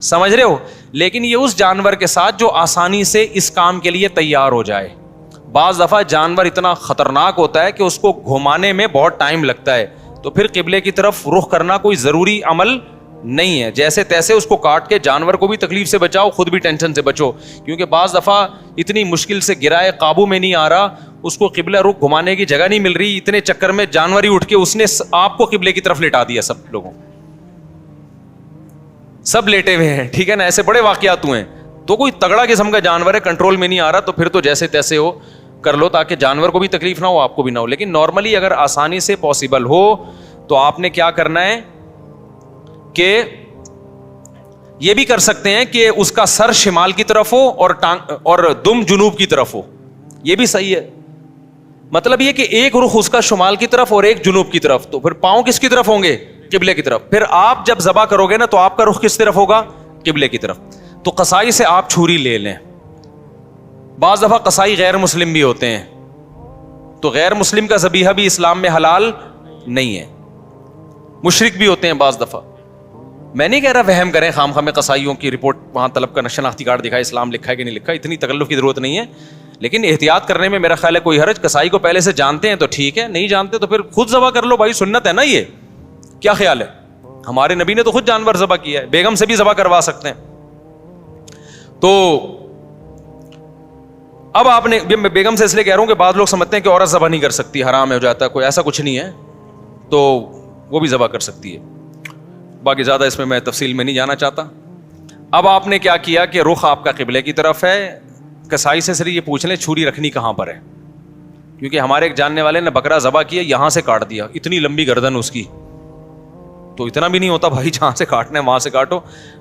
سمجھ رہے ہو؟ لیکن یہ اس جانور کے ساتھ جو آسانی سے اس کام کے لیے تیار ہو جائے. بعض دفعہ جانور اتنا خطرناک ہوتا ہے کہ اس کو گھمانے میں بہت ٹائم لگتا ہے, تو پھر قبلے کی طرف رخ کرنا کوئی ضروری عمل نہیں ہے. جیسے تیسے اس کو کاٹ کے جانور کو بھی تکلیف سے بچاؤ, خود بھی ٹینشن سے بچو, کیونکہ بعض دفعہ اتنی مشکل سے گرائے, قابو میں نہیں آ رہا, اس کو قبلہ رخ گھمانے کی جگہ نہیں مل رہی, اتنے چکر میں جانور ہی اٹھ کے اس نے آپ کو قبلے کی طرف لٹا دیا. سب لوگوں سب لیٹے ہوئے ہیں, ٹھیک ہے نا, ایسے بڑے واقعات ہوئے ہیں. تو کوئی تگڑا قسم کا جانور ہے, کنٹرول میں نہیں آ رہا, تو پھر تو جیسے تیسے ہو کر لو تاکہ جانور کو بھی تکلیف نہ ہو, آپ کو بھی نہ ہو. لیکن نارملی اگر آسانی سے پاسبل ہو تو آپ نے کیا کرنا ہے کہ یہ بھی کر سکتے ہیں کہ اس کا سر شمال کی طرف ہو اور دم جنوب کی طرف ہو, یہ بھی صحیح ہے. مطلب یہ کہ ایک رخ اس کا شمال کی طرف اور ایک جنوب کی طرف, تو پھر پاؤں کس کی طرف ہوں گے؟ قبلے کی طرف. پھر آپ جب ذبح کرو گے نا تو آپ کا رخ کس طرف ہوگا؟ قبلے کی طرف. تو قصائی سے آپ چھری لے لیں. بعض دفعہ قصائی غیر مسلم بھی ہوتے ہیں, تو غیر مسلم کا ذبیحہ بھی اسلام میں حلال نہیں ہے, مشرک بھی ہوتے ہیں بعض دفعہ. میں نہیں کہہ رہا وہم کریں خام خواہ میں قصائیوں کی رپورٹ وہاں طلب کا شناختی کارڈ دکھائے, اسلام لکھا ہے کہ نہیں لکھا, اتنی تکلف کی ضرورت نہیں ہے. لیکن احتیاط کرنے میں میرا خیال ہے کوئی حرج. قصائی کو پہلے سے جانتے ہیں تو ٹھیک ہے, نہیں جانتے تو پھر خود ذبح کر لو بھائی, سنت ہے نا یہ. کیا خیال ہے؟ ہمارے نبی نے تو خود جانور ذبح کیا ہے, بیگم سے بھی ذبح کروا سکتے ہیں. تو اب آپ نے, بیگم سے اس لیے کہہ رہا ہوں کہ بعض لوگ سمجھتے ہیں کہ عورت ذبح نہیں کر سکتی, حرام ہو جاتا ہے, کوئی ایسا کچھ نہیں ہے, تو وہ بھی ذبح کر سکتی ہے. باقی زیادہ اس میں تفصیل میں نہیں جانا چاہتا. اب آپ نے کیا کیا کہ رخ آپ کا قبلے کی طرف ہے. کسائی سے صرف یہ پوچھ لیں چھری رکھنی کہاں پر ہے, کیونکہ ہمارے ایک جاننے والے نے بکرا ذبح کیا, یہاں سے کاٹ دیا, اتنی لمبی گردن اس کی. تو اتنا بھی نہیں ہوتا بھائی, جہاں سے کاٹنا ہے وہاں سے کاٹو.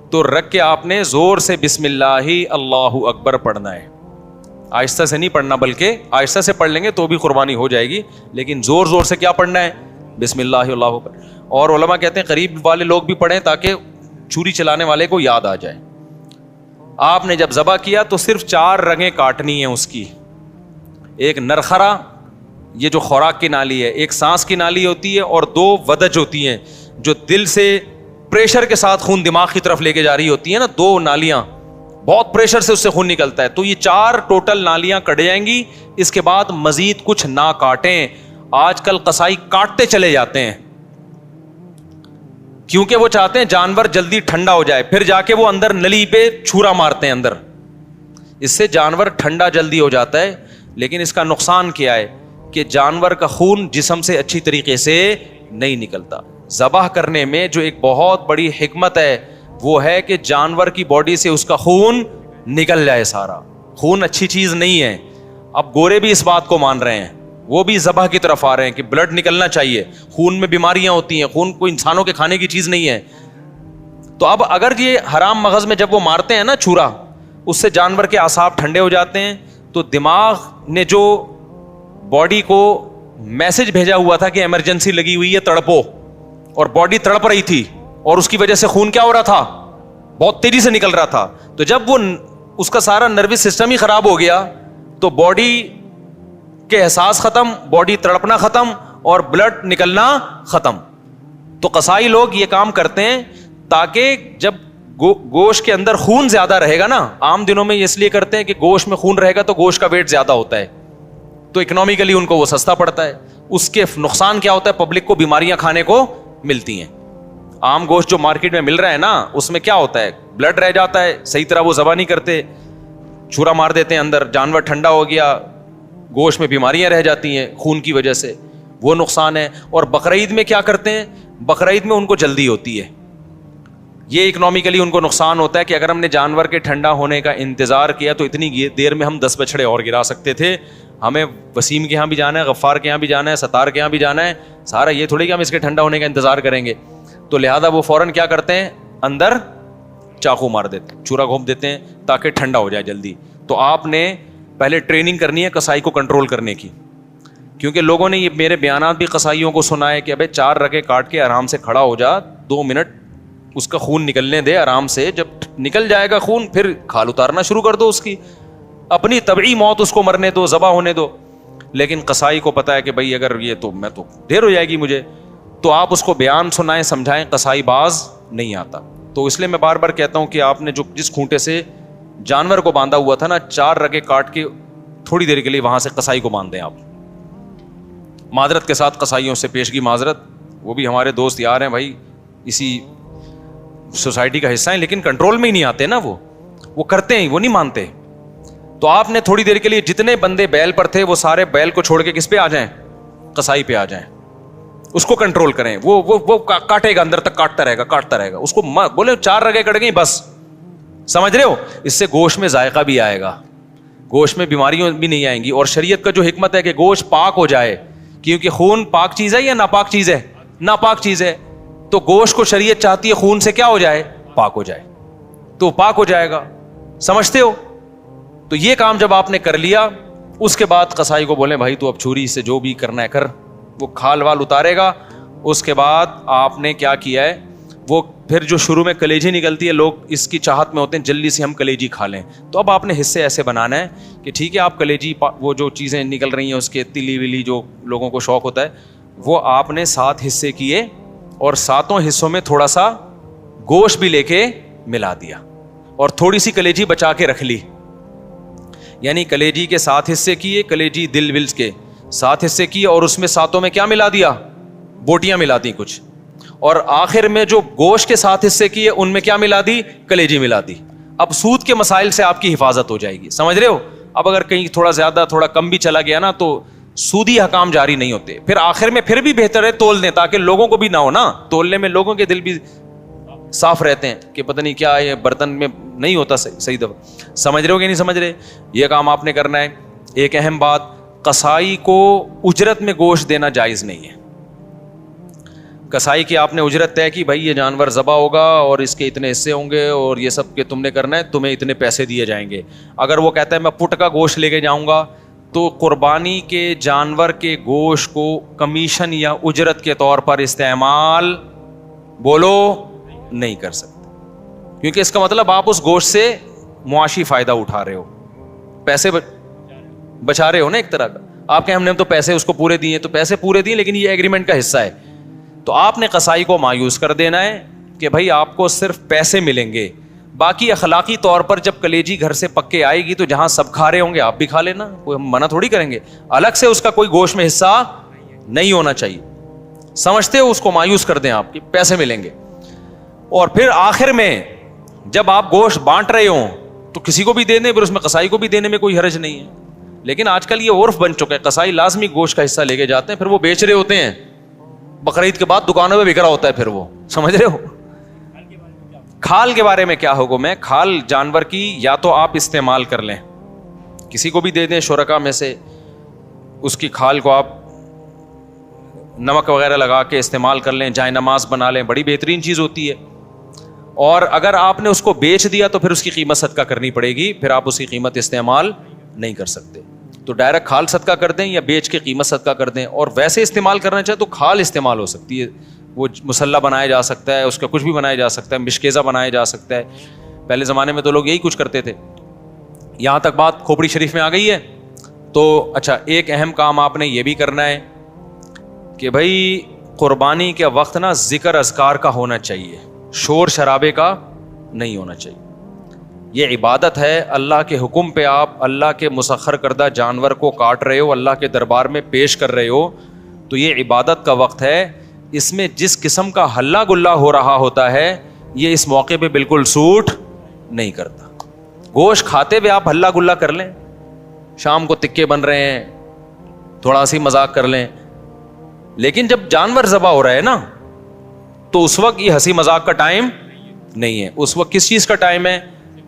تو رکھ کے آپ نے زور سے بسم اللہ اللہ اکبر پڑھنا ہے. آہستہ سے نہیں پڑھنا, بلکہ آہستہ سے پڑھ لیں گے تو بھی قربانی ہو جائے گی, لیکن زور زور سے کیا پڑھنا ہے؟ بسم اللہ اللہ اکبر. اور علماء کہتے ہیں قریب والے لوگ بھی پڑھیں تاکہ چھری چلانے والے کو یاد آ جائے. آپ نے جب ذبح کیا تو صرف 4 رگیں کاٹنی ہیں اس کی. ایک نرخرا, یہ جو خوراک کی نالی ہے, ایک سانس کی نالی ہوتی ہے, اور 2 ودج ہوتی ہیں جو دل سے پریشر کے ساتھ خون دماغ کی طرف لے کے جا رہی ہوتی ہے نا, 2 نالیاں, بہت پریشر سے اس سے خون نکلتا ہے. تو یہ 4 ٹوٹل نالیاں کٹ جائیں گی. اس کے بعد مزید کچھ نہ کاٹیں. آج کل قصائی کاٹتے چلے جاتے ہیں کیونکہ وہ چاہتے ہیں جانور جلدی ٹھنڈا ہو جائے, پھر جا کے وہ اندر نلی پہ چھرا مارتے ہیں اندر. اس سے جانور ٹھنڈا جلدی ہو جاتا ہے, لیکن اس کا نقصان کیا ہے کہ جانور کا خون جسم سے اچھی طریقے سے نہیں نکلتا. ذبح کرنے میں جو ایک بہت بڑی حکمت ہے وہ ہے کہ جانور کی باڈی سے اس کا خون نکل جائے سارا. خون اچھی چیز نہیں ہے. اب گورے بھی اس بات کو مان رہے ہیں, وہ بھی ذبح کی طرف آ رہے ہیں کہ بلڈ نکلنا چاہیے, خون میں بیماریاں ہوتی ہیں, خون کوئی انسانوں کے کھانے کی چیز نہیں ہے. تو اب اگر یہ حرام مغز میں جب وہ مارتے ہیں نا چھرا, اس سے جانور کے اعصاب ٹھنڈے ہو جاتے ہیں. تو دماغ نے جو باڈی کو میسج بھیجا ہوا تھا کہ ایمرجنسی لگی ہوئی ہے, تڑپو, اور باڈی تڑپ رہی تھی, اور اس کی وجہ سے خون کیا ہو رہا تھا؟ بہت تیزی سے نکل رہا تھا. تو جب وہ اس کا سارا نروس سسٹم ہی خراب ہو گیا تو باڈی کے احساس ختم, باڈی تڑپنا ختم, اور بلڈ نکلنا ختم. تو قصائی لوگ یہ کام کرتے ہیں تاکہ جب گوشت کے اندر خون زیادہ رہے گا نا, عام دنوں میں اس لیے کرتے ہیں کہ گوشت میں خون رہے گا تو گوشت کا ویٹ زیادہ ہوتا ہے, تو اکنامیکلی ان کو وہ سستا پڑتا ہے. اس کے نقصان کیا ہوتا ہے؟ پبلک کو بیماریاں کھانے کو ملتی ہیں. عام گوشت جو مارکیٹ میں مل رہا ہے نا, اس میں کیا ہوتا ہے؟ بلڈ رہ جاتا ہے, صحیح طرح وہ ذبح نہیں کرتے, چھرا مار دیتے ہیں اندر, جانور ٹھنڈا ہو گیا, گوشت میں بیماریاں رہ جاتی ہیں خون کی وجہ سے, وہ نقصان ہے. اور بقرعید میں کیا کرتے ہیں؟ بقرعید میں ان کو جلدی ہوتی ہے. یہ اکنامیکلی ان کو نقصان ہوتا ہے کہ اگر ہم نے جانور کے ٹھنڈا ہونے کا انتظار کیا تو اتنی دیر میں ہم 10 بچھڑے اور گرا سکتے تھے. ہمیں وسیم کے یہاں بھی جانا ہے, غفار کے یہاں بھی جانا ہے, ستار کے یہاں بھی جانا ہے, سارا یہ تھوڑی کہ ہم اس کے ٹھنڈا ہونے کا انتظار کریں گے. تو لہذا وہ فوراً کیا کرتے ہیں؟ اندر چاقو مار دیتے ہیں, چھرا گھونپ دیتے ہیں تاکہ ٹھنڈا ہو جائے جلدی. تو آپ نے پہلے ٹریننگ کرنی ہے قصائی کو کنٹرول کرنے کی, کیونکہ لوگوں نے یہ میرے بیانات بھی قصائیوں کو سنا ہے کہ ابے 4 رگیں کاٹ کے آرام سے کھڑا ہو جا, 2 منٹ اس کا خون نکلنے دے آرام سے, جب نکل جائے گا خون پھر کھال اتارنا شروع کر دو, اس کی اپنی طبعی موت اس کو مرنے دو, ذبح ہونے دو. لیکن قصائی کو پتا ہے کہ بھائی اگر یہ تو میں تو دیر ہو جائے گی مجھے, تو آپ اس کو بیان سنائیں, سمجھائیں, قصائی باز نہیں آتا. تو اس لیے میں بار بار کہتا ہوں کہ آپ نے جو جس کھونٹے سے جانور کو باندھا ہوا تھا نا، 4 رگیں کاٹ کے تھوڑی دیر کے لیے وہاں سے قصائی کو باندھ دیں آپ. معذرت کے ساتھ قصائیوں سے پیشگی معذرت، وہ بھی ہمارے دوست یار ہیں بھائی، اسی سوسائٹی کا حصہ ہیں، لیکن کنٹرول میں ہی نہیں آتے نا، وہ کرتے ہیں، وہ نہیں مانتے. تو آپ نے تھوڑی دیر کے لیے جتنے بندے بیل پر تھے وہ سارے بیل کو چھوڑ کے کس پہ آ جائیں؟ قصائی پہ آ جائیں. اس کو کنٹرول کریں. وہ کاٹے گا، اندر تک کاٹتا رہے گا. اس کو بولے 4 رگیں کٹ گئی بس. سمجھ رہے ہو؟ اس سے گوشت میں ذائقہ بھی آئے گا، گوشت میں بیماریاں بھی نہیں آئیں گی. اور شریعت کا جو حکمت ہے کہ گوشت پاک ہو جائے، کیونکہ خون پاک چیز ہے یا ناپاک چیز ہے؟ ناپاک چیز ہے. تو گوشت کو شریعت چاہتی ہے خون سے کیا ہو جائے؟ پاک ہو جائے. تو پاک ہو جائے گا. سمجھتے ہو؟ تو یہ کام جب آپ نے کر لیا، اس کے بعد قصائی کو بولیں بھائی تو اب چھری سے جو بھی کرنا ہے کر. وہ کھال وال اتارے گا. اس کے بعد آپ نے کیا کیا ہے، وہ پھر جو شروع میں کلیجی نکلتی ہے، لوگ اس کی چاہت میں ہوتے ہیں جلدی سے ہم کلیجی کھا لیں. تو اب آپ نے حصے ایسے بنانا ہے کہ ٹھیک ہے، آپ کلیجی وہ جو چیزیں نکل رہی ہیں اس کے تلی ولی جو لوگوں کو شوق ہوتا ہے، وہ آپ نے 7 حصے کیے اور 7 حصوں میں تھوڑا سا گوشت بھی لے کے ملا دیا اور تھوڑی سی کلیجی بچا کے رکھ لی. یعنی کلیجی کے 7 حصے کیے، کلیجی دل ولز کے 7 حصے کیے، اور اس میں 7 میں کیا ملا دیا؟ بوٹیاں ملا دی کچھ. اور آخر میں جو گوشت کے 7 حصے کیے ان میں کیا ملا دی؟ کلیجی ملا دی. اب سود کے مسائل سے آپ کی حفاظت ہو جائے گی. سمجھ رہے ہو؟ اب اگر کہیں تھوڑا زیادہ تھوڑا کم بھی چلا گیا نا تو سودی حکام جاری نہیں ہوتے. پھر آخر میں پھر بھی بہتر ہے تول دیں، تاکہ لوگوں کو بھی نہ ہو نا، تولنے میں لوگوں کے دل بھی صاف رہتے ہیں کہ پتہ نہیں کیا یہ برتن میں نہیں ہوتا صحیح دفعہ. سمجھ رہے ہو کہ نہیں سمجھ رہے؟ یہ کام آپ نے کرنا ہے. ایک اہم بات، قصائی کو اجرت میں گوشت دینا جائز نہیں ہے. قصائی کی آپ نے اجرت طے کی، بھائی یہ جانور ذبح ہوگا اور اس کے اتنے حصے ہوں گے اور یہ سب کہ تم نے کرنا ہے، تمہیں اتنے پیسے دیے جائیں گے. اگر وہ کہتا ہے میں پٹ کا گوشت لے کے جاؤں گا، تو قربانی کے جانور کے گوشت کو کمیشن یا اجرت کے طور پر استعمال بولو نہیں کر سکتے، کیونکہ اس کا مطلب آپ اس گوشت سے معاشی فائدہ اٹھا رہے ہو، پیسے بچا رہے ہو نا ایک طرح کا. آپ کہ ہم نے تو پیسے اس کو پورے دیے، تو پیسے پورے دیے لیکن یہ ایگریمنٹ کا حصہ ہے. تو آپ نے قصائی کو مایوس کر دینا ہے کہ بھائی آپ کو صرف پیسے ملیں گے، باقی اخلاقی طور پر جب کلیجی گھر سے پک کے آئے گی تو جہاں سب کھا رہے ہوں گے آپ بھی کھا لینا، کوئی ہم منع تھوڑی کریں گے. الگ سے اس کا کوئی گوشت میں حصہ نہیں ہونا چاہیے. سمجھتے ہو؟ اس کو مایوس کر دیں آپ کہ پیسے ملیں گے. اور پھر آخر میں جب آپ گوشت بانٹ رہے ہوں تو کسی کو بھی دے دیں، پھر اس میں قصائی کو بھی دینے میں کوئی حرج نہیں ہے. لیکن آج کل یہ عرف بن چکا ہے، قصائی لازمی گوشت کا حصہ لے کے جاتے ہیں، پھر وہ بیچ رہے ہوتے ہیں، بقرعید کے بعد دکانوں میں بک رہا ہوتا ہے پھر وہ. سمجھ رہے ہو؟ کھال کے بارے میں کیا حکم ہے؟ کھال جانور کی یا تو آپ استعمال کر لیں، کسی کو بھی دے دیں شرکا میں سے، اس کی کھال کو آپ نمک وغیرہ لگا کے استعمال کر لیں، جائے نماز بنا لیں، بڑی بہترین چیز ہوتی ہے. اور اگر آپ نے اس کو بیچ دیا تو پھر اس کی قیمت صدقہ کرنی پڑے گی، پھر آپ اس کی قیمت استعمال نہیں کر سکتے. تو ڈائریکٹ کھال صدقہ کر دیں یا بیچ کے قیمت صدقہ کر دیں. اور ویسے استعمال کرنا چاہے تو کھال استعمال ہو سکتی ہے، وہ مسلح بنایا جا سکتا ہے، اس کا کچھ بھی بنایا جا سکتا ہے، مشکیزہ بنایا جا سکتا ہے. پہلے زمانے میں تو لوگ یہی کچھ کرتے تھے. یہاں تک بات کھوپڑی شریف میں آ گئی ہے. تو اچھا، ایک اہم کام آپ نے یہ بھی کرنا ہے کہ بھائی قربانی کے وقت نا ذکر اذکار کا ہونا چاہیے، شور شرابے کا نہیں ہونا چاہیے. یہ عبادت ہے، اللہ کے حکم پہ آپ اللہ کے مسخر کردہ جانور کو کاٹ رہے ہو، اللہ کے دربار میں پیش کر رہے ہو، تو یہ عبادت کا وقت ہے. اس میں جس قسم کا ہلہ گلا ہو رہا ہوتا ہے یہ اس موقع پہ بالکل سوٹ نہیں کرتا. گوشت کھاتے ہوئے آپ ہلہ گلا کر لیں، شام کو تکے بن رہے ہیں، تھوڑا سی مذاق کر لیں، لیکن جب جانور ذبح ہو رہا ہے نا تو اس وقت یہ ہنسی مذاق کا ٹائم نہیں ہے. اس وقت کس چیز کا ٹائم ہے؟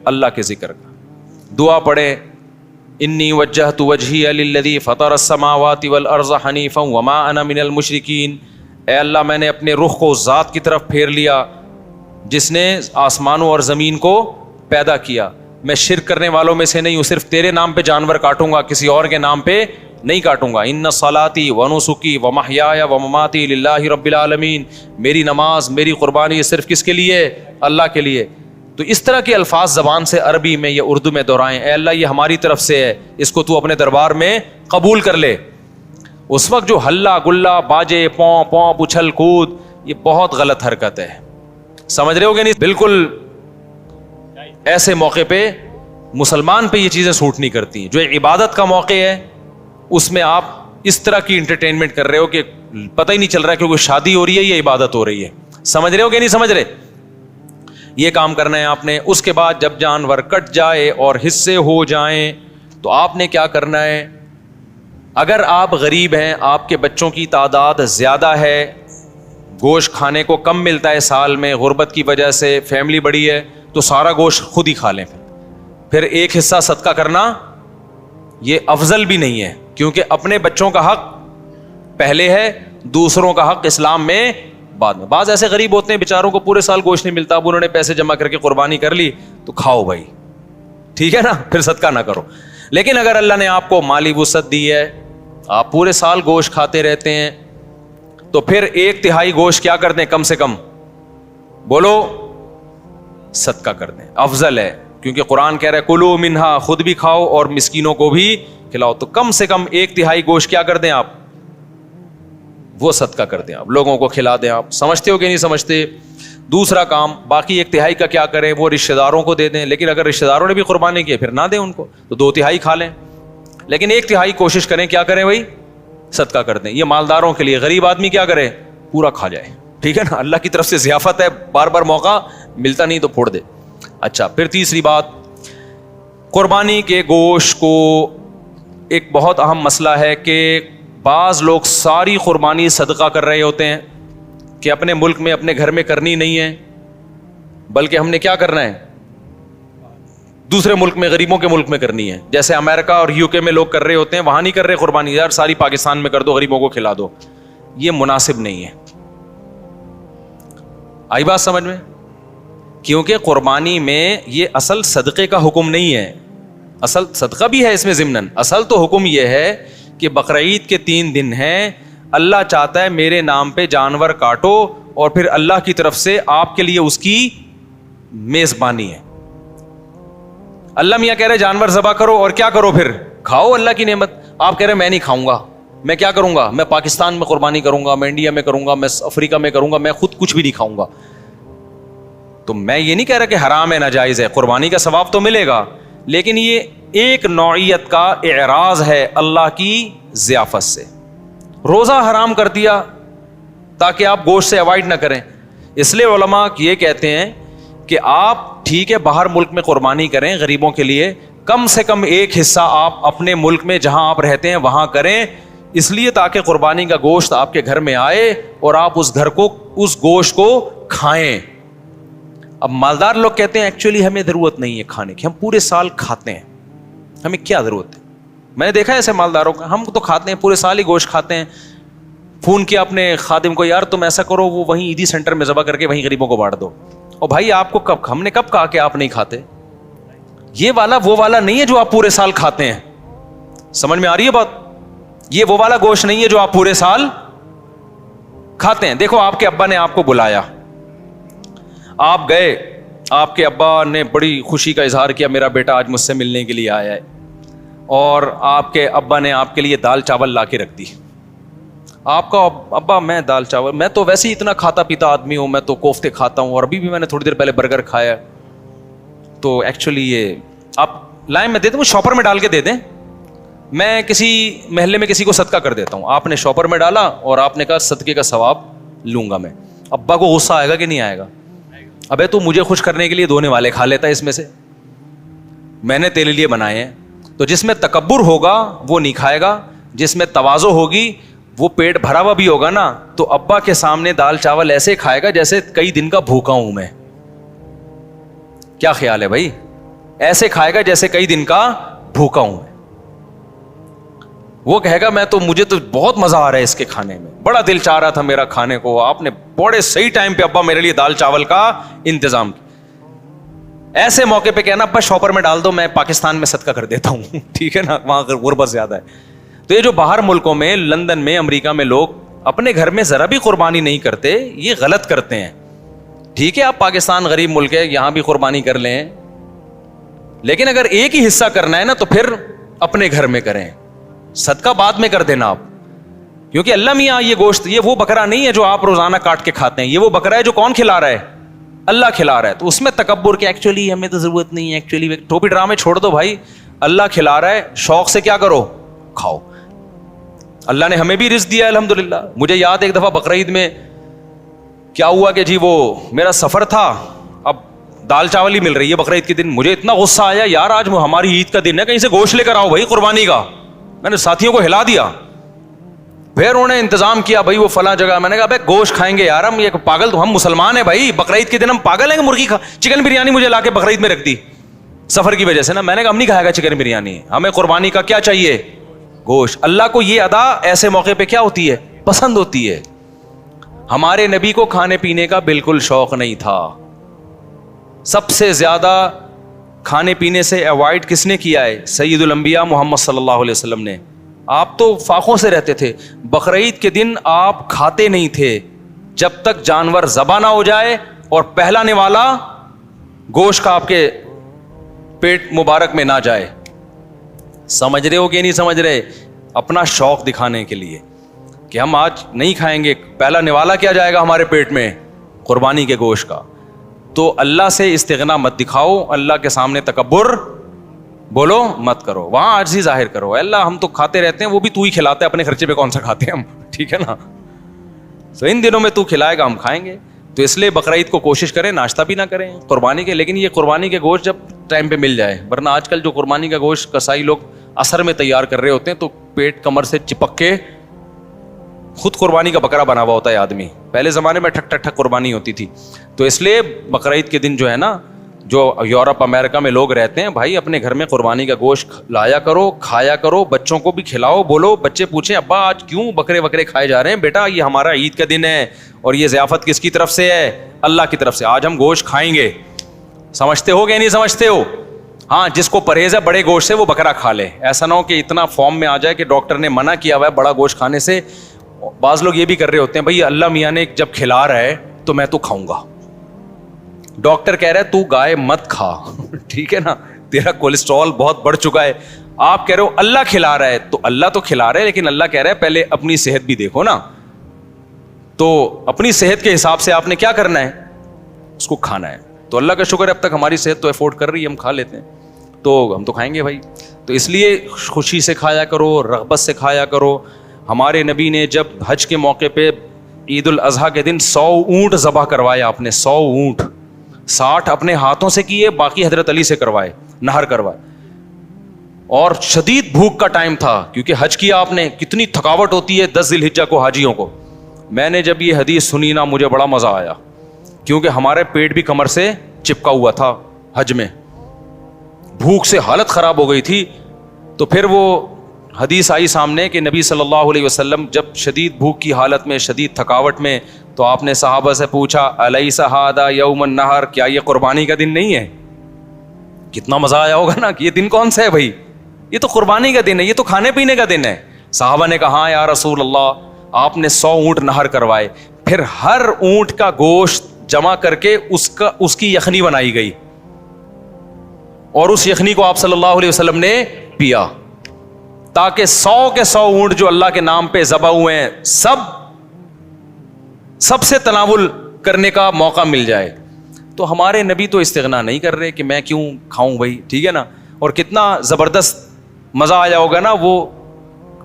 اللہ کے ذکر کا. دعا پڑھیں، انی وجہت وجہی للذی فطر السماوات والارض حنیفا وما انا من المشرکین. اے اللہ میں نے اپنے رخ کو اس ذات کی طرف پھیر لیا جس نے آسمانوں اور زمین کو پیدا کیا، میں شرک کرنے والوں میں سے نہیں ہوں. صرف تیرے نام پہ جانور کاٹوں گا، کسی اور کے نام پہ نہیں کاٹوں گا. ان صلاتی ونسکی ومحیایا ومماتی للہ رب العالمین. میری نماز، میری قربانی یہ صرف کس کے لیے؟ اللہ کے لیے. تو اس طرح کے الفاظ زبان سے عربی میں یا اردو میں دہرائیں، اے اللہ یہ ہماری طرف سے ہے، اس کو تو اپنے دربار میں قبول کر لے. اس وقت جو ہلہ گلا، باجے، پوں پوں، اچھل کود، یہ بہت غلط حرکت ہے. سمجھ رہے ہو کہ نہیں؟ بالکل ایسے موقع پہ مسلمان پہ یہ چیزیں سوٹ نہیں کرتی. جو عبادت کا موقع ہے اس میں آپ اس طرح کی انٹرٹینمنٹ کر رہے ہو کہ پتہ ہی نہیں چل رہا کہ کوئی شادی ہو رہی ہے یا عبادت ہو رہی ہے. سمجھ رہے ہو کہ نہیں سمجھ رہے؟ یہ کام کرنا ہے آپ نے. اس کے بعد جب جانور کٹ جائے اور حصے ہو جائیں تو آپ نے کیا کرنا ہے؟ اگر آپ غریب ہیں, آپ کے بچوں کی تعداد زیادہ ہے, گوشت کھانے کو کم ملتا ہے سال میں غربت کی وجہ سے, فیملی بڑی ہے, تو سارا گوشت خود ہی کھا لیں. پھر ایک حصہ صدقہ کرنا یہ افضل بھی نہیں ہے, کیونکہ اپنے بچوں کا حق پہلے ہے, دوسروں کا حق اسلام میں بعد میں. بعض ایسے غریب ہوتے ہیں بیچاروں کو پورے سال گوشت نہیں ملتا, اب انہوں نے پیسے جمع کر کے قربانی کر لی تو کھاؤ بھائی, ٹھیک ہے نا, پھر صدقہ نہ کرو. لیکن اگر اللہ نے آپ کو مالی وسعت دی ہے, آپ پورے سال گوشت کھاتے رہتے ہیں, تو پھر 1/3 گوشت کیا کر دیں, کم سے کم بولو صدقہ کر دیں, افضل ہے. کیونکہ قرآن کہہ رہا ہے کلو منہا, خود بھی کھاؤ اور مسکینوں کو بھی کھلاؤ. تو کم سے کم 1/3 گوشت کیا کر دیں آپ, وہ صدقہ کر دیں, آپ لوگوں کو کھلا دیں. آپ سمجھتے ہو کہ نہیں سمجھتے؟ دوسرا کام, باقی 1/3 کا کیا کریں, وہ رشتہ داروں کو دے دیں. لیکن اگر رشتہ داروں نے بھی قربانی کی پھر نہ دیں ان کو, تو 2/3 کھا لیں. لیکن 1/3 کوشش کریں کیا کریں بھائی, صدقہ کر دیں. یہ مالداروں کے لیے. غریب آدمی کیا کرے, پورا کھا جائے, ٹھیک ہے نا, اللہ کی طرف سے ضیافت ہے, بار بار موقع ملتا نہیں تو پھوڑ دے. اچھا, پھر تیسری بات, قربانی کے گوشت کو ایک بہت اہم مسئلہ ہے کہ بعض لوگ ساری قربانی صدقہ کر رہے ہوتے ہیں کہ اپنے ملک میں اپنے گھر میں کرنی نہیں ہے, بلکہ ہم نے کیا کرنا ہے, دوسرے ملک میں, غریبوں کے ملک میں کرنی ہے. جیسے امریکہ اور UK میں لوگ کر رہے ہوتے ہیں, وہاں نہیں کر رہے قربانی, یار ساری پاکستان میں کر دو, غریبوں کو کھلا دو. یہ مناسب نہیں ہے. آئی بات سمجھ میں؟ کیونکہ قربانی میں یہ اصل صدقے کا حکم نہیں ہے, اصل صدقہ بھی ہے اس میں ضمناً, اصل تو حکم یہ ہے کہ بقرعید کے 3 دن ہیں, اللہ چاہتا ہے میرے نام پہ جانور کاٹو اور پھر اللہ کی طرف سے آپ کے لیے اس کی میزبانی ہے. اللہ میاں کہہ رہے جانور ذبح کرو اور کیا کرو, پھر کھاؤ اللہ کی نعمت. آپ کہہ رہے میں نہیں کھاؤں گا, میں کیا کروں گا, میں پاکستان میں قربانی کروں گا, میں انڈیا میں کروں گا, میں افریقہ میں کروں گا, میں خود کچھ بھی نہیں کھاؤں گا. تو میں یہ نہیں کہہ رہا کہ حرام ہے, ناجائز ہے, قربانی کا ثواب تو ملے گا, لیکن یہ ایک نوعیت کا اعراض ہے اللہ کی ضیافت سے. روزہ حرام کر دیا تاکہ آپ گوشت سے اوائڈ نہ کریں. اس لیے علماء یہ کہتے ہیں کہ آپ ٹھیک ہے باہر ملک میں قربانی کریں غریبوں کے لیے, کم سے کم ایک حصہ آپ اپنے ملک میں جہاں آپ رہتے ہیں وہاں کریں, اس لیے تاکہ قربانی کا گوشت آپ کے گھر میں آئے اور آپ اس گھر کو, اس گوشت کو کھائیں. اب مالدار لوگ کہتے ہیں ایکچولی ہمیں ضرورت نہیں ہے کھانے کی, ہم پورے سال کھاتے ہیں, ہمیں کیا ضرورت ہے. میں نے دیکھا ہے ایسے مالداروں کا, ہم تو کھاتے ہیں پورے سال ہی گوشت کھاتے ہیں. فون کیا اپنے خادم کو, یار تم ایسا کرو وہ وہیں عیدی سینٹر میں ذبح کر کے وہیں غریبوں کو بانٹ دو. اور بھائی آپ کو کب, ہم نے کب کہا کہ آپ نہیں کھاتے؟ یہ والا وہ والا نہیں ہے جو آپ پورے سال کھاتے ہیں. سمجھ میں آ رہی ہے بات؟ یہ وہ والا گوشت نہیں ہے جو آپ پورے سال کھاتے ہیں. دیکھو آپ کے ابا نے آپ کو بلایا, آپ گئے, آپ کے ابا نے بڑی خوشی کا اظہار کیا میرا بیٹا آج مجھ سے ملنے کے لیے آیا ہے, اور آپ کے ابا نے آپ کے لیے دال چاول لا کے رکھ دی. آپ کا ابا میں دال چاول, میں تو ویسے ہی اتنا کھاتا پیتا آدمی ہوں, میں تو کوفتے کھاتا ہوں, اور ابھی بھی میں نے تھوڑی دیر پہلے برگر کھایا, تو ایکچولی یہ آپ لائیں میں دے دوں, شاپر میں ڈال کے دے دیں, میں کسی محلے میں کسی کو صدقہ کر دیتا ہوں. آپ نے شاپر میں ڈالا اور آپ نے کہا صدقے کا ثواب لوں گا میں. ابا کو غصہ آئے گا کہ نہیں آئے گا؟ ابے تو مجھے خوش کرنے کے لیے دھونے والے کھا لیتا ہے اس میں سے, میں نے تیرے لیے بنائے ہیں. تو جس میں تکبر ہوگا وہ نہیں کھائے گا, جس میں تواضع ہوگی وہ پیٹ بھرا ہوا بھی ہوگا نا, تو ابا کے سامنے دال چاول ایسے کھائے گا جیسے کئی دن کا بھوکا ہوں میں. کیا خیال ہے بھائی؟ ایسے کھائے گا جیسے کئی دن کا بھوکا ہوں میں. وہ کہے گا میں تو, مجھے تو بہت مزہ آ رہا ہے اس کے کھانے میں, بڑا دل چاہ رہا تھا میرا کھانے کو, آپ نے بڑے صحیح ٹائم پہ ابا میرے لیے دال چاول کا انتظام کیا. ایسے موقع پہ کہنا ابا شاپر میں ڈال دو, میں پاکستان میں صدقہ کر دیتا ہوں, ٹھیک ہے نا, وہاں غربت زیادہ ہے. تو یہ جو باہر ملکوں میں, لندن میں, امریکہ میں لوگ اپنے گھر میں ذرا بھی قربانی نہیں کرتے, یہ غلط کرتے ہیں. ٹھیک ہے آپ پاکستان غریب ملک ہے, یہاں بھی قربانی کر لیں, لیکن اگر ایک ہی حصہ کرنا ہے نا تو پھر اپنے گھر میں کریں, صدقہ بعد میں کر دینا آپ. کیونکہ اللہ میاں یہ گوشت, یہ وہ بکرا نہیں ہے جو آپ روزانہ کاٹ کے کھاتے ہیں, یہ وہ بکرا ہے جو کون کھلا رہا ہے, اللہ کھلا رہا ہے تو اس میں تکبر کہ ایکچولی ہمیں تو ضرورت نہیں ہے, ایکچولی ٹوپی ڈرامے چھوڑ دو بھائی, اللہ کھلا رہا ہے, شوق سے کیا کرو, کھاؤ. اللہ نے ہمیں بھی رزق دیا ہے الحمدللہ. مجھے یاد ایک دفعہ بقرعید میں کیا ہوا کہ جی وہ میرا سفر تھا, اب دال چاول ہی مل رہی ہے بقرعید کے دن. مجھے اتنا غصہ آیا, یار آج ہماری عید کا دن ہے, کہیں سے گوشت لے کر آؤ بھائی قربانی کا. میں نے ساتھیوں کو ہلا دیا, پھر انہوں نے انتظام کیا بھائی وہ فلاں جگہ. میں نے کہا بھائی گوشت کھائیں گے یار, ہم یہ پاگل, تو ہم مسلمان ہیں بھائی, بقرعید کے دن ہم پاگل ہیں کہ مرغی چکن بریانی مجھے لا کے بقرعید میں رکھ دی سفر کی وجہ سے نا. میں نے کہا ہم نہیں کھائے گا چکن بریانی, ہمیں قربانی کا کیا چاہیے, گوشت. اللہ کو یہ ادا ایسے موقع پہ کیا ہوتی ہے, پسند ہوتی ہے. ہمارے نبی کو کھانے پینے کا بالکل شوق نہیں تھا. سب سے زیادہ کھانے پینے سے اوائڈ کس نے کیا ہے, سید الانبیاء محمد صلی اللہ علیہ وسلم نے. آپ تو فاقوں سے رہتے تھے. بقرعید کے دن آپ کھاتے نہیں تھے جب تک جانور ذبح نہ ہو جائے اور پہلا نوالا گوشت کا آپ کے پیٹ مبارک میں نہ جائے. سمجھ رہے ہو کہ نہیں سمجھ رہے؟ اپنا شوق دکھانے کے لیے کہ ہم آج نہیں کھائیں گے, پہلا نوالا کیا جائے گا ہمارے پیٹ میں, قربانی کے گوشت کا. تو اللہ سے استغنا مت دکھاؤ, اللہ کے سامنے تکبر بولو مت کرو, وہاں عاجزی ظاہر کرو. اللہ ہم تو کھاتے رہتے ہیں, وہ بھی تو ہی کھلاتا ہے, اپنے خرچے پہ کون سا کھاتے ہیں ہم, ٹھیک ہے نا. تو ان دنوں میں تو کھلائے گا ہم کھائیں گے. تو اس لیے بقرعید کو کوشش کریں ناشتہ بھی نہ کریں قربانی کے, لیکن یہ قربانی کے گوشت جب ٹائم پہ مل جائے, ورنہ آج کل جو قربانی کا گوشت کسائی لوگ اثر میں تیار کر رہے ہوتے ہیں تو پیٹ کمر سے چپک کے خود قربانی کا بکرا بنا ہوا ہوتا ہے آدمی. پہلے زمانے میں ٹھک ٹھک ٹھک قربانی ہوتی تھی. تو اس لیے بقرعید کے دن جو ہے نا, جو یورپ امریکہ میں لوگ رہتے ہیں, بھائی اپنے گھر میں قربانی کا گوشت لایا کرو, کھایا کرو, بچوں کو بھی کھلاؤ. بولو, بچے پوچھیں ابا آج کیوں بکرے کھائے جا رہے ہیں؟ بیٹا یہ ہمارا عید کا دن ہے اور یہ ضیافت کس کی طرف سے ہے, اللہ کی طرف سے. آج ہم گوشت کھائیں گے. سمجھتے ہو کہ نہیں سمجھتے ہو؟ ہاں, جس کو پرہیز ہے بڑے گوشت سے وہ بکرا کھا لے. ایسا نہ ہو کہ اتنا فارم میں آ جائے کہ ڈاکٹر نے منع کیا ہوا ہے بڑا گوشت کھانے سے. بعض لوگ یہ بھی کر رہے ہوتے ہیں, بھائی اللہ میاں نے جب کھلا رہا ہے تو میں تو کھاؤں گا. ڈاکٹر کہہ رہا ہے تو گائے مت کھا, ٹھیک ہے نا, تیرا کولیسٹرول بہت بڑھ چکا ہے. آپ کہہ رہے ہو اللہ کھلا رہا ہے, تو اللہ تو کھلا رہا ہے, لیکن اللہ کہہ رہا ہے پہلے اپنی صحت بھی دیکھو نا. تو اپنی صحت کے حساب سے آپ نے کیا کرنا ہے, اس کو کھانا ہے. تو اللہ کا شکر ہے اب تک ہماری صحت تو افورڈ کر رہی ہے, ہم کھا لیتے ہیں, تو ہم تو کھائیں گے بھائی. تو اس لیے خوشی سے کھایا کرو, رغبت سے کھایا کرو. ہمارے نبی نے جب حج کے موقع پہ عید الاضحیٰ کے دن 100 اونٹ ذبح کروائے, آپ نے 100 اونٹ, 60 اپنے ہاتھوں سے کیے, باقی حضرت علی سے کروائے, نہر کروائے. اور شدید بھوک کا ٹائم تھا کیونکہ حج کیا آپ نے, کتنی تھکاوٹ ہوتی ہے 10 ذی الحجہ کو حاجیوں کو. میں نے جب یہ حدیث سنی نا مجھے بڑا مزہ آیا, کیونکہ ہمارے پیٹ بھی کمر سے چپکا ہوا تھا حج میں, بھوک سے حالت خراب ہو گئی تھی. تو پھر وہ حدیث آئی سامنے کہ نبی صلی اللہ علیہ وسلم جب شدید بھوک کی حالت میں, شدید تھکاوٹ میں, تو آپ نے صحابہ سے پوچھا الیس ھذا یوم النحر, کیا یہ قربانی کا دن نہیں ہے؟ کتنا مزہ آیا ہوگا نا کہ یہ دن کون سا ہے بھائی, یہ تو قربانی کا دن ہے, یہ تو کھانے پینے کا دن ہے. صحابہ نے کہا ہاں یا رسول اللہ. آپ نے 100 اونٹ نہر کروائے, پھر ہر اونٹ کا گوشت جمع کر کے اس کی یخنی بنائی گئی, اور اس یخنی کو آپ صلی اللہ علیہ وسلم نے پیا, تاکہ 100 کے 100 اونٹ جو اللہ کے نام پہ ذبح ہوئے ہیں سب سے تناول کرنے کا موقع مل جائے. تو ہمارے نبی تو استغنا نہیں کر رہے کہ میں کیوں کھاؤں بھائی, ٹھیک ہے نا. اور کتنا زبردست مزہ آیا ہوگا نا, وہ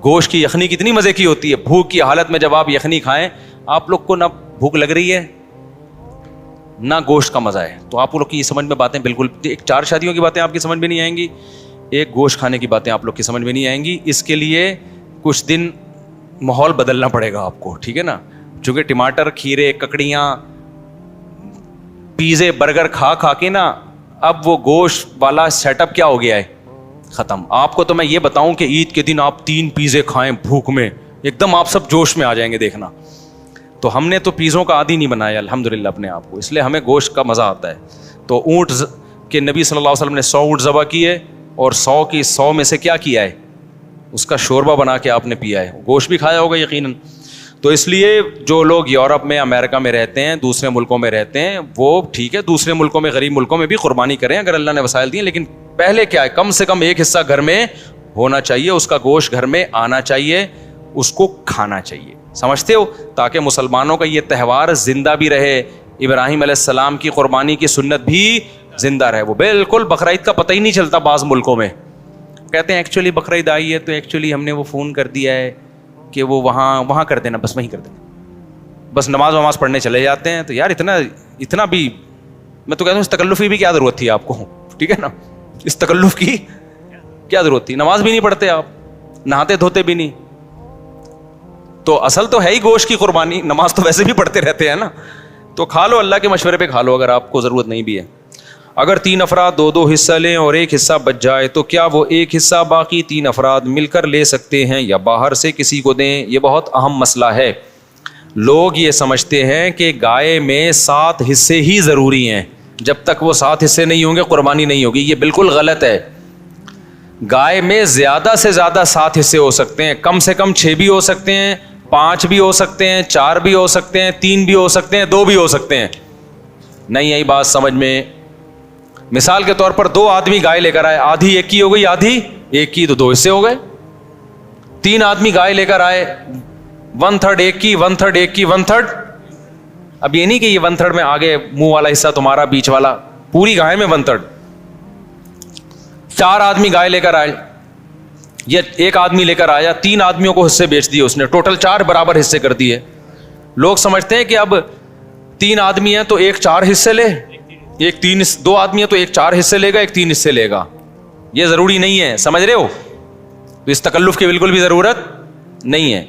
گوشت کی یخنی کتنی مزے کی ہوتی ہے. بھوک کی حالت میں جب آپ یخنی کھائیں, آپ لوگ کو نہ بھوک لگ رہی ہے نہ گوشت کا مزہ ہے, تو آپ لوگ کی سمجھ میں باتیں بالکل, ایک 4 شادیوں کی باتیں آپ کی سمجھ میں نہیں آئیں گی, ایک گوشت کھانے کی باتیں آپ لوگ کی سمجھ میں نہیں آئیں گی. اس کے لیے کچھ دن ماحول بدلنا پڑے گا آپ کو, ٹھیک ہے نا. چونکہ ٹماٹر, کھیرے, ککڑیاں, پیزے, برگر کھا کے نا اب وہ گوشت والا سیٹ اپ کیا ہو گیا ہے, ختم. آپ کو تو میں یہ بتاؤں کہ عید کے دن آپ 3 پیزے کھائیں بھوک میں, ایک دم آپ سب جوش میں آ جائیں گے, دیکھنا. تو ہم نے تو پیزوں کا عادی نہیں بنایا الحمدللہ اپنے آپ کو, اس لیے ہمیں گوشت کا مزہ آتا ہے. تو اونٹ کے نبی صلی اللہ علیہ وسلم نے 100 اونٹ ذبح کیے, اور 100 کی 100 میں سے کیا کیا ہے, اس کا شوربہ بنا کے آپ نے پیا ہے. گوشت بھی کھایا ہوگا یقیناً. تو اس لیے جو لوگ یورپ میں, امریکہ میں رہتے ہیں, دوسرے ملکوں میں رہتے ہیں, وہ ٹھیک ہے, دوسرے ملکوں میں, غریب ملکوں میں بھی قربانی کریں اگر اللہ نے وسائل دیے, لیکن پہلے کیا ہے, کم سے کم ایک حصہ گھر میں ہونا چاہیے, اس کا گوشت گھر میں آنا چاہیے, اس کو کھانا چاہیے. سمجھتے ہو, تاکہ مسلمانوں کا یہ تہوار زندہ بھی رہے, ابراہیم علیہ السلام کی قربانی کی سنت بھی زندہ رہے. وہ بالکل بقرعید کا پتہ ہی نہیں چلتا بعض ملکوں میں. کہتے ہیں ایکچولی بقرعید آئی ہے تو ایکچولی ہم نے وہ فون کر دیا ہے کہ وہ وہاں کر دینا, بس وہیں کر دینا, بس نماز پڑھنے چلے جاتے ہیں. تو یار اتنا بھی میں تو کہتا ہوں اس تکلف کی بھی کیا ضرورت تھی آپ کو, ٹھیک ہے نا, اس تکلف کی کیا ضرورت تھی. نماز بھی نہیں پڑھتے آپ, نہاتے دھوتے بھی نہیں, تو اصل تو ہے ہی گوشت کی قربانی, نماز تو ویسے بھی پڑھتے رہتے ہیں نا, تو کھا لو, اللہ کے مشورے پہ کھا لو اگر آپ کو ضرورت نہیں بھی ہے. اگر 3 افراد 2 حصہ لیں اور ایک حصہ بچ جائے تو کیا وہ ایک حصہ باقی 3 افراد مل کر لے سکتے ہیں یا باہر سے کسی کو دیں؟ یہ بہت اہم مسئلہ ہے. لوگ یہ سمجھتے ہیں کہ گائے میں 7 حصے ہی ضروری ہیں, جب تک وہ 7 حصے نہیں ہوں گے قربانی نہیں ہوگی. یہ بالکل غلط ہے. گائے میں زیادہ سے زیادہ 7 حصے ہو سکتے ہیں, کم سے کم 6 بھی ہو سکتے ہیں, 5 بھی ہو سکتے ہیں, 4 بھی ہو سکتے ہیں, 3 بھی ہو سکتے ہیں, 2 بھی ہو سکتے ہیں. نہیں آئی بات سمجھ میں؟ مثال کے طور پر 2 آدمی گائے لے کر آئے, آدھی ایک کی ہو گئی, آدھی ایک کی, تو 2 حصے ہو گئے. 3 آدمی گائے لے کر آئے, 1/3 ایک کی, 1/3 ایک کی, 1/3. اب یہ نہیں کہ یہ 1/3 میں آگے منہ والا حصہ تمہارا, بیچ والا, پوری گائے میں 1/3. 4 آدمی گائے لے کر آئے, یہ ایک آدمی لے کر آیا, 3 آدمیوں کو حصے بیچ دیے اس نے, ٹوٹل 4 برابر حصے کر دیے. لوگ سمجھتے ہیں کہ اب 3 آدمی ہیں تو ایک 4 حصے لے, 2 آدمی ہیں تو ایک 4 حصے لے گا, ایک 3 حصے لے گا. یہ ضروری نہیں ہے, سمجھ رہے ہو؟ تو اس تکلف کی بالکل بھی ضرورت نہیں ہے.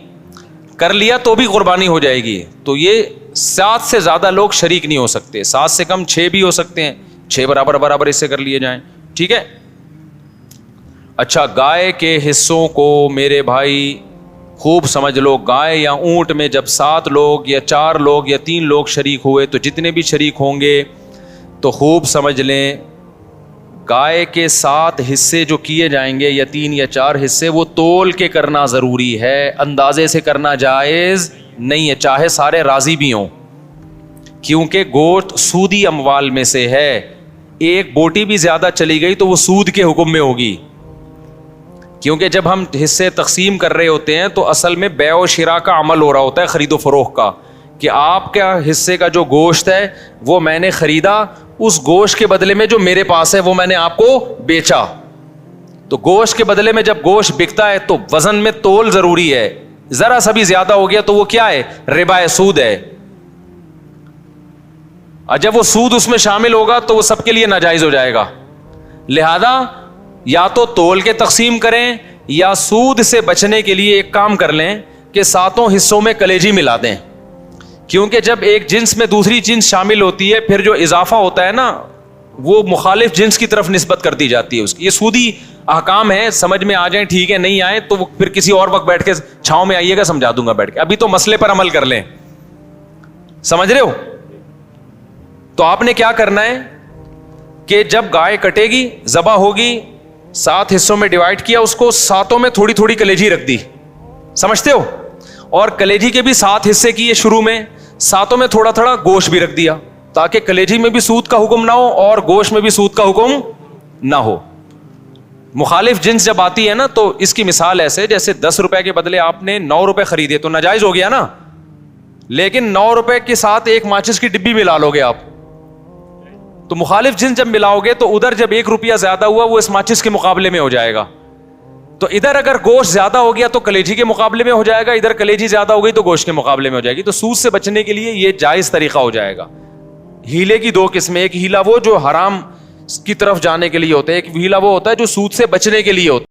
کر لیا تو بھی قربانی ہو جائے گی. تو یہ 7 سے زیادہ لوگ شریک نہیں ہو سکتے, 7 سے کم 6 بھی ہو سکتے ہیں, 6 برابر حصے کر لیے جائیں, ٹھیک ہے. اچھا, گائے کے حصوں کو میرے بھائی خوب سمجھ لو. گائے یا اونٹ میں جب 7 لوگ یا 4 لوگ یا 3 لوگ شریک ہوئے تو جتنے بھی شریک ہوں گے تو خوب سمجھ لیں, گائے کے 7 حصے جو کیے جائیں گے یا 3 یا 4 حصے, وہ تول کے کرنا ضروری ہے, اندازے سے کرنا جائز نہیں ہے, چاہے سارے راضی بھی ہوں, کیونکہ گوشت سودی اموال میں سے ہے. ایک بوٹی بھی زیادہ چلی گئی تو وہ سود کے حکم میں ہوگی, کیونکہ جب ہم حصے تقسیم کر رہے ہوتے ہیں تو اصل میں بیع و شراء کا عمل ہو رہا ہوتا ہے, خرید و فروخت کا, کہ آپ کا حصے کا جو گوشت ہے وہ میں نے خریدا, اس گوشت کے بدلے میں جو میرے پاس ہے وہ میں نے آپ کو بیچا. تو گوشت کے بدلے میں جب گوشت بکتا ہے تو وزن میں تول ضروری ہے, ذرا سا بھی زیادہ ہو گیا تو وہ کیا ہے؟ ربا ہے, سود ہے. اور جب وہ سود اس میں شامل ہوگا تو وہ سب کے لیے ناجائز ہو جائے گا. لہذا یا تو تول کے تقسیم کریں یا سود سے بچنے کے لیے ایک کام کر لیں کہ 7 حصوں میں کلیجی ملا دیں, کیونکہ جب ایک جنس میں دوسری جنس شامل ہوتی ہے پھر جو اضافہ ہوتا ہے نا وہ مخالف جنس کی طرف نسبت کر دی جاتی ہے اس کی. یہ سودی احکام ہے, سمجھ میں آ جائیں ٹھیک ہے, نہیں آئے تو پھر کسی اور وقت بیٹھ کے چھاؤں میں آئیے گا, سمجھا دوں گا بیٹھ کے. ابھی تو مسئلے پر عمل کر لیں, سمجھ رہے ہو؟ تو آپ نے کیا کرنا ہے کہ جب گائے کٹے گی, ذبح ہوگی, 7 حصوں میں ڈیوائڈ کیا اس کو, 7 میں تھوڑی تھوڑی کلیجی رکھ دی, سمجھتے ہو؟ اور کلیجی کے بھی 7 حصے کیے شروع میں, 7 میں تھوڑا تھوڑا گوشت بھی رکھ دیا, تاکہ کلیجی میں بھی سود کا حکم نہ ہو اور گوشت میں بھی سود کا حکم نہ ہو. مخالف جنس جب آتی ہے نا تو اس کی مثال ایسے, جیسے 10 روپے کے بدلے آپ نے 9 روپے خریدے تو ناجائز ہو گیا نا, لیکن 9 روپے کے ساتھ ایک ماچس کی ڈبی ملا لو گے آپ, تو مخالف جنس جب ملاؤ گے تو ادھر جب 1 روپیہ زیادہ ہوا وہ اس ماچس کے مقابلے میں ہو جائے گا. تو ادھر اگر گوشت زیادہ ہو گیا تو کلیجی کے مقابلے میں ہو جائے گا, ادھر کلیجی زیادہ ہو گئی تو گوشت کے مقابلے میں ہو جائے گی. تو سود سے بچنے کے لیے یہ جائز طریقہ ہو جائے گا. ہیلے کی 2 قسمیں, ایک ہیلا وہ جو حرام کی طرف جانے کے لیے ہوتا ہے, ایک ہیلا وہ ہوتا ہے جو سود سے بچنے کے لیے ہوتا ہے.